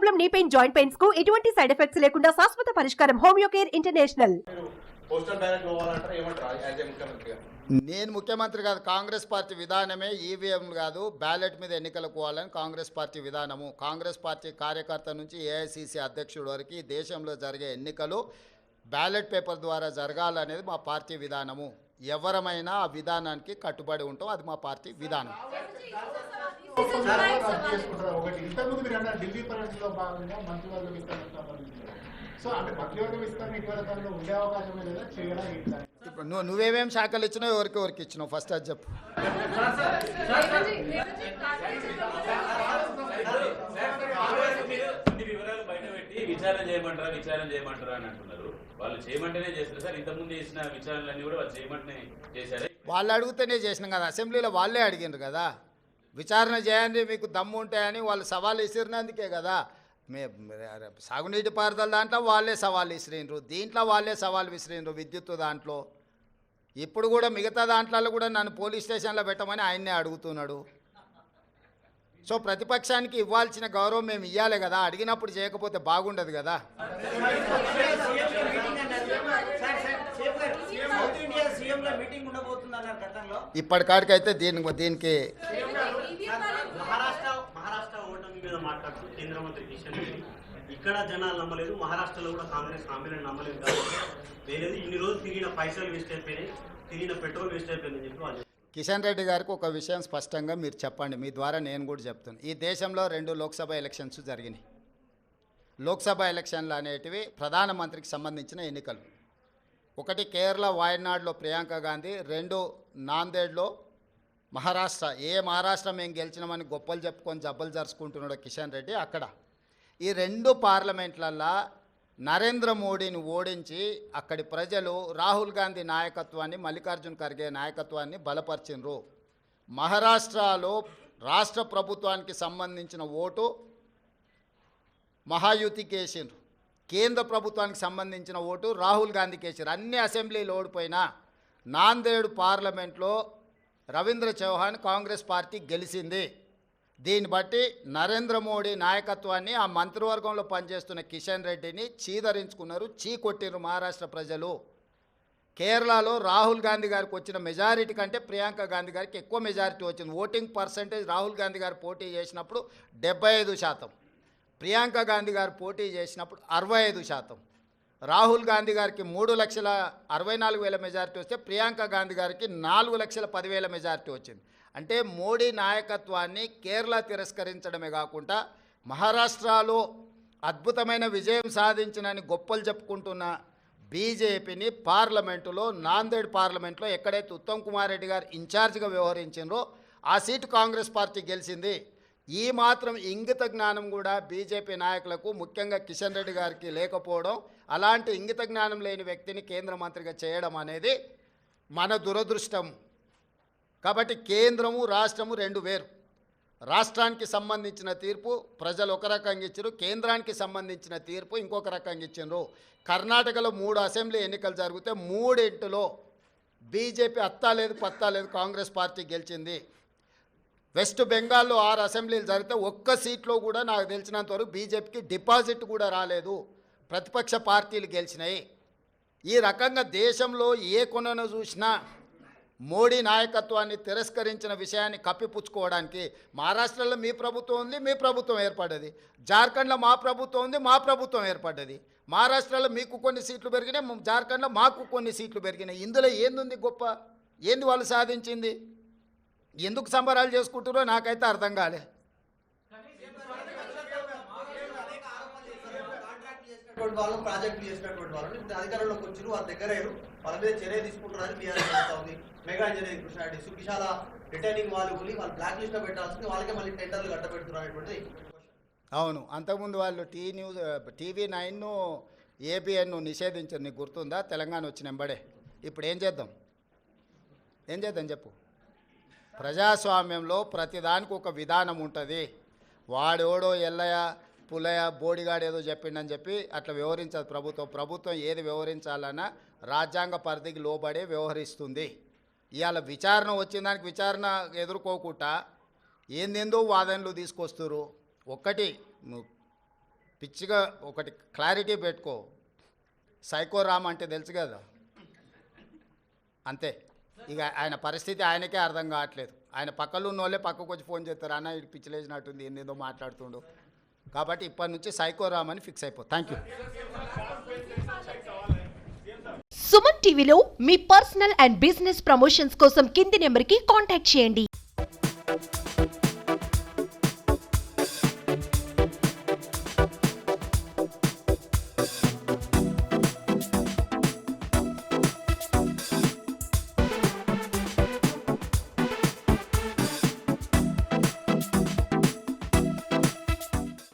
Problem, knee pain, joint pains కు ఎటువంటి side effects లేకుండా శాశ్వత పరిష్కారం హోమియో కేర్ ఇంటర్నేషనల్. నేను ముఖ్యమంత్రి కాదు. కాంగ్రెస్ పార్టీ విధానమే ఈవీఎం కాదు, బ్యాలెట్ మీద ఎన్నికలు పోవాలని కాంగ్రెస్ పార్టీ విధానము. కాంగ్రెస్ పార్టీ కార్యకర్త నుంచి ఏఐసిసి అధ్యక్షుడి వరకు ఈ దేశంలో జరిగే ఎన్నికలు బ్యాలెట్ పేపర్ ద్వారా జరగాలనేది మా పార్టీ విధానము. ఎవరమైనా ఆ విధానానికి కట్టుబడి ఉంటాం, అది మా పార్టీ విధానం. ఇప్పుడు నువ్వేమేమి శాఖలు ఇచ్చినావు, ఎవరికి ఇచ్చినావు ఫస్ట్ అది చెప్పు. విచారణ చేయమంటారా అని అంటున్నారు. వాళ్ళు చేయమంటేనే చేస్తారు సార్. ఇంతకుముందు చేసిన విచారణలన్నీ కూడా వాళ్ళు చేయమంటేనే చేశారు. వాళ్ళు అడిగితేనే చేసినాం కదా, అసెంబ్లీలో వాళ్ళే అడిగినారు కదా. విచారణ చేయండి మీకు దమ్ము ఉంటాయని వాళ్ళు సవాళ్ళు విసిరినందుకే కదా. సాగునీటి పారుదల దాంట్లో వాళ్ళే సవాళ్ళు విసిరినరు, దీంట్లో వాళ్ళే సవాళ్ళు విసిరినరు, విద్యుత్ దాంట్లో. ఇప్పుడు కూడా మిగతా దాంట్లో కూడా నన్ను పోలీస్ స్టేషన్లో పెట్టమని ఆయన్నే అడుగుతున్నాడు. సో ప్రతిపక్షానికి ఇవ్వాల్సిన గౌరవం మేము ఇవ్వాలి కదా, అడిగినప్పుడు చేయకపోతే బాగుండదు కదా. ఇప్పటికాడికైతే దీనికి మహారాష్ట్ర ఓటమి మీద మాట్లాడుతూ కేంద్ర మంత్రి కిషన్ రెడ్డి ఇక్కడ జనాలు నమ్మలేదు, మహారాష్ట్రలో కూడా కాంగ్రెస్ హామీలను నమ్మలేదు కాబట్టి లేదు ఇన్ని రోజులు తిరిగిన పైసలు వేస్ట్ అయిపోయినాయి, తిరిగిన పెట్రోల్ వేస్ట్ అయిపోయిందని చెప్పి వాళ్ళు. కిషన్ రెడ్డి గారికి ఒక విషయం స్పష్టంగా మీరు చెప్పండి, మీ ద్వారా నేను కూడా చెప్తాను. ఈ దేశంలో 2 లోక్సభ ఎలక్షన్స్ జరిగినాయి. లోక్సభ ఎలక్షన్లు అనేటివి ప్రధానమంత్రికి సంబంధించిన ఎన్నికలు. ఒకటి కేరళ వాయనాడులో ప్రియాంక గాంధీ, 2 నాందేడ్లో మహారాష్ట్ర. మహారాష్ట్ర మేము గెలిచినామని గొప్పలు చెప్పుకొని జబ్బలు జరుచుకుంటున్నాడు కిషన్ రెడ్డి అక్కడ. ఈ 2 పార్లమెంట్లల్లో నరేంద్ర మోడీని ఓడించి అక్కడి ప్రజలు రాహుల్ గాంధీ నాయకత్వాన్ని, మల్లికార్జున్ ఖర్గే నాయకత్వాన్ని బలపరిచినరు. మహారాష్ట్రలో రాష్ట్ర ప్రభుత్వానికి సంబంధించిన ఓటు మహాయుతికి వేసిండ్రు, కేంద్ర ప్రభుత్వానికి సంబంధించిన ఓటు రాహుల్ గాంధీకి వేసారు. అన్ని అసెంబ్లీలు ఓడిపోయినా నాందేడ్ పార్లమెంట్లో రవీంద్ర చౌహాన్ కాంగ్రెస్ పార్టీ గెలిచింది. దీన్ని బట్టి నరేంద్ర మోడీ నాయకత్వాన్ని, ఆ మంత్రివర్గంలో పనిచేస్తున్న కిషన్ రెడ్డిని చీదరించుకున్నారు, చీకొట్టిరు మహారాష్ట్ర ప్రజలు. కేరళలో రాహుల్ గాంధీ గారికి వచ్చిన మెజారిటీ కంటే ప్రియాంక గాంధీ గారికి ఎక్కువ మెజారిటీ వచ్చింది. ఓటింగ్ పర్సంటేజ్ రాహుల్ గాంధీ గారు పోటీ చేసినప్పుడు 75%, ప్రియాంక గాంధీ గారు పోటీ చేసినప్పుడు 65%. రాహుల్ గాంధీ గారికి 3,64,000 మెజారిటీ వస్తే ప్రియాంక గాంధీ గారికి 4,10,000 మెజారిటీ వచ్చింది. అంటే మోడీ నాయకత్వాన్ని కేరళ తిరస్కరించడమే కాకుండా మహారాష్ట్రలో అద్భుతమైన విజయం సాధించినని గొప్పలు చెప్పుకుంటున్న బీజేపీని పార్లమెంటులో, నాందేడ్ పార్లమెంట్లో ఎక్కడైతే ఉత్తమ్ కుమార్ రెడ్డి గారు ఇన్ఛార్జిగా వ్యవహరించారో ఆ సీటు కాంగ్రెస్ పార్టీ గెలిచింది. ఈ మాత్రం ఇంగిత జ్ఞానం కూడా బీజేపీ నాయకులకు, ముఖ్యంగా కిషన్ రెడ్డి గారికి లేకపోవడం, అలాంటి ఇంగిత జ్ఞానం లేని వ్యక్తిని కేంద్ర మంత్రిగా చేయడం అనేది మన దురదృష్టం. కాబట్టి కేంద్రము రాష్ట్రము 2 వేరు. రాష్ట్రానికి సంబంధించిన తీర్పు ప్రజలు ఒక రకంగా ఇచ్చారు, కేంద్రానికి సంబంధించిన తీర్పు ఇంకొక రకంగా ఇచ్చారు. కర్ణాటకలో 3 అసెంబ్లీ ఎన్నికలు జరిగితే 3 బీజేపీ అత్తా లేదు పత్తా లేదు కాంగ్రెస్ పార్టీ గెలిచింది. వెస్ట్ బెంగాల్లో 6 అసెంబ్లీలు జరిగితే ఒక్క సీట్లో కూడా నాకు తెలిసినంత వరకు బీజేపీకి డిపాజిట్ కూడా రాలేదు, ప్రతిపక్ష పార్టీలు గెలిచినాయి. ఈ రకంగా దేశంలో ఏ కొనను చూసినా మోడీ నాయకత్వాన్ని తిరస్కరించిన విషయాన్ని కప్పిపుచ్చుకోవడానికి మహారాష్ట్రలో మీ ప్రభుత్వం ఉంది, మీ ప్రభుత్వం ఏర్పడ్డది. జార్ఖండ్లో మా ప్రభుత్వం ఉంది, మా ప్రభుత్వం ఏర్పడ్డది. మహారాష్ట్రలో మీకు కొన్ని సీట్లు పెరిగినాయి, జార్ఖండ్లో మాకు కొన్ని సీట్లు పెరిగినాయి. ఇందులో ఏంది గొప్ప, ఏంది వాళ్ళు సాధించింది? ఎందుకు సంబరాలు చేసుకుంటారో నాకైతే అర్థం కాలే. వాళ్ళు ప్రాజెక్టులు చేసినటువంటి వాళ్ళు ఇప్పుడు అధికారంలోకి వచ్చి వాళ్ళ దగ్గర వాళ్ళ మీద చర్య తీసుకుంటారని బీఆర్ఎస్ ఉంది. మెగా ఇంజనీరింగ్ కృష్ణారెడ్డి, సుఖిశాల రిటైనింగ్ వాళ్ళు బ్లాక్ లిస్ట్ లో పెట్టాల్సింది, వాళ్ళకే మళ్ళీ టెండర్లు కట్టబెడుతున్నారు. అవును, అంతకుముందు వాళ్ళు టీవీ 9 ఏబిఎన్ నిషేధించారు, నీకు గుర్తుందా? తెలంగాణ వచ్చిన వెంబడే. ఇప్పుడు ఏం చేద్దాం చెప్పు. ప్రజాస్వామ్యంలో ప్రతిదానికి ఒక విధానం ఉంటుంది. వాడోడో ఎల్లయ్య పుల్లయ్య బోడిగాడు ఏదో చెప్పిండని చెప్పి అట్లా వ్యవహరించదు ప్రభుత్వం. ఏది వ్యవహరించాలన్నా రాజ్యాంగ పరిధికి లోబడే వ్యవహరిస్తుంది. ఇవాళ విచారణ వచ్చిన దానికి విచారణ ఎదుర్కోకుండా ఏందేందో వాదనలు తీసుకొస్తారు. ఒక్కటి పిచ్చిగా ఒకటి క్లారిటీ పెట్టుకో, సైకో రామ్ అంటే తెలుసు కదా, అంతే. ఇక ఆయన పరిస్థితి ఆయనకే అర్థం కావట్లేదు. ఆయన పక్కలో ఉన్న వాళ్ళే పక్కకు వచ్చి ఫోన్ చేస్తారు, అన్న ఇది పిచ్చిలేసినట్టుంది, ఏందేదో మాట్లాడుతుండు. కాబట్టి ఇప్పటి నుంచి సైకో రామ్ అని ఫిక్స్ అయిపో. Thank you. సుమన్ టీవీలో మీ పర్సనల్ అండ్ బిజినెస్ ప్రమోషన్స్ కోసం కింది నెంబర్కి కాంటాక్ట్ చేయండి.